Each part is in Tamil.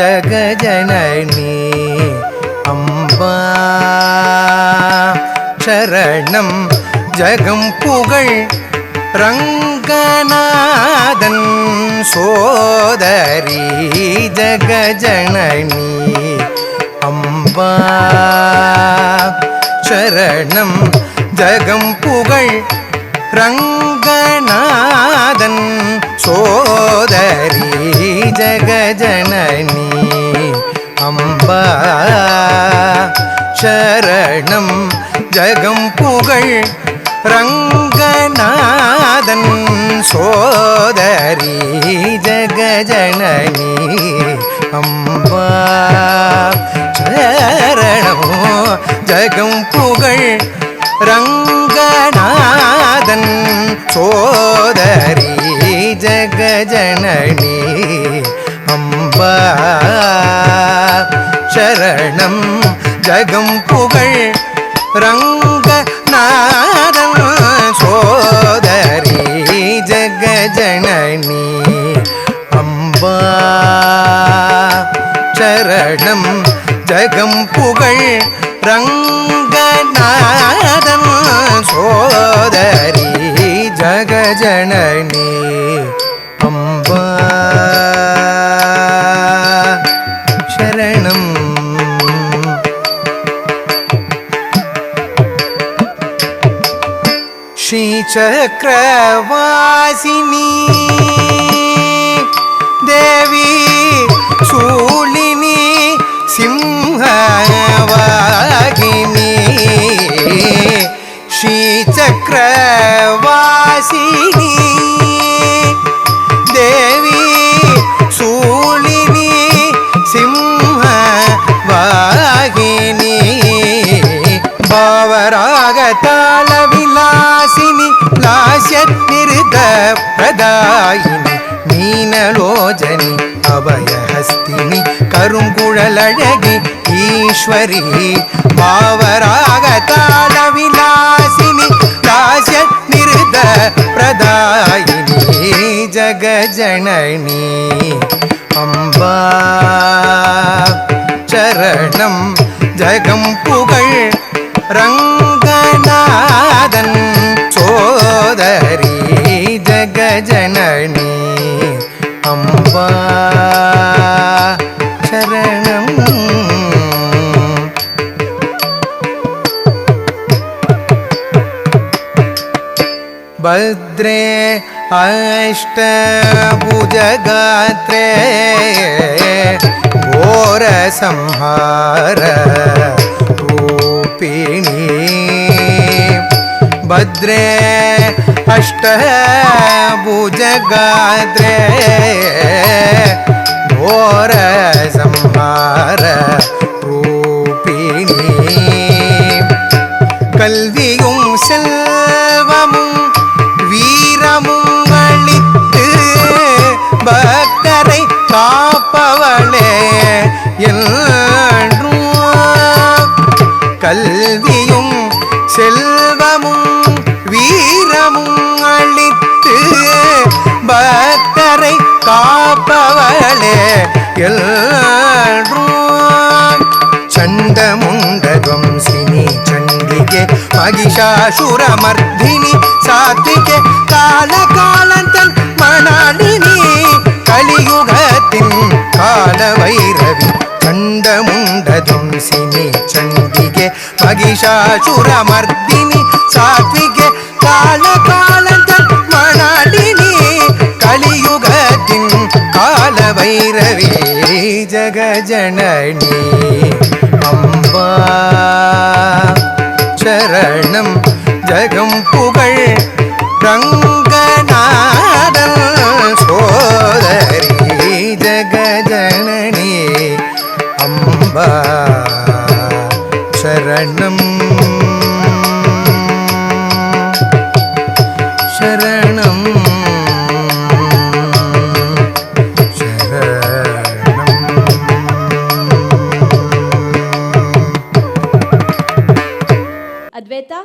ஜகஜனனி அம்பா சரணம் ஜகம் புகழ் ரங்கநாதன் சோதரி ஜகஜனனி அம்பா சரணம் ஜகம் புகழ் ரங்கநாதன் சோதரி ஜகஜனனி அம்பா சரணம் ஜகம் புகழ் ரங்கநாதன் சோதரி ஜகஜனனி அம்பா சரணம் ஜகம் புகழ் ரங்கநாதன் சோதரி ஜகஜனனி அம்பா சரணம் ஜகம் புகழ் ரங்கநாதன் சோதரி ஜகஜனனி அம்பா சரணம் ஜகம் புகழ் ரங்கநாதன் சோதரி ஜகஜனனி அம்பா சரணம். श्रीचक्रवासिनी देवी शूलिनी सिंहवागिनी श्रीचक्रवासिनी देवी शूलिनी सिंहवागिनी भावरागताल विलासिनी लास्यनिर्द प्रदायिनी मीनलोचनी अभयहस्तिनी करुंकुழலழகி ईश्वरी भावरागताल विलासिनी लास्यनिर्द प्रदायिनी जगजननी अम्बा चरणं जगं पुगळ ரங்கநாதன் சோதரி ஜகஜனனி அம்பா சரணம். பத்ரே அஷ்டபுஜகாத்ரே கோரசம்ஹார रूपिणी भद्रे अष्टभुजगात्रे घोरसंहार रूपिणी कल्वियुम செல்வமும் வீரமும் அளித்து பக்தரை காப்பவளே என்றும் கல்வியும் செல்வமும் வீரமும் அளித்து பக்தரை காப்பவளே என்றும் சண்டமுண்டத்வம்சினி சண்டிகே மகிஷாசுரமர்தினி சாத்விகே காலகாலந்தன் மணாலினி கலியுகத்தின் காலவைரவி சண்டமுண்டத்வம்சினி சண்டிகே மகிஷாசுரமர்தினி சாத்விகே காலகாலந்தன் மணாலினி கலியுகத்தின் காலவைரவி ஜகஜனனி அம்பா சரணம் ஜகம் புகழ் ரங்கநாதன் சோதரி ஜகஜனனி அம்பா சரணம் சரணம் அத்வைதா,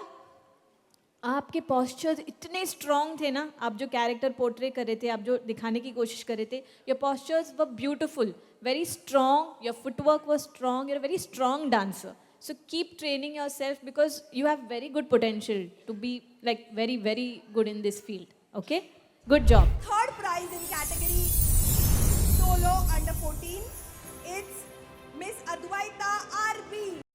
आपके postures इतने strong थे ना, आप जो character portray कर रहे थे, आप जो दिखाने की कोशिश कर रहे थे, your postures were beautiful, very strong, your footwork was strong, you're a very strong dancer. So keep training yourself because you have very good potential to be like very, very good in this field. Okay? Good job. Third prize in category solo under 14. It's Miss Advaita RB.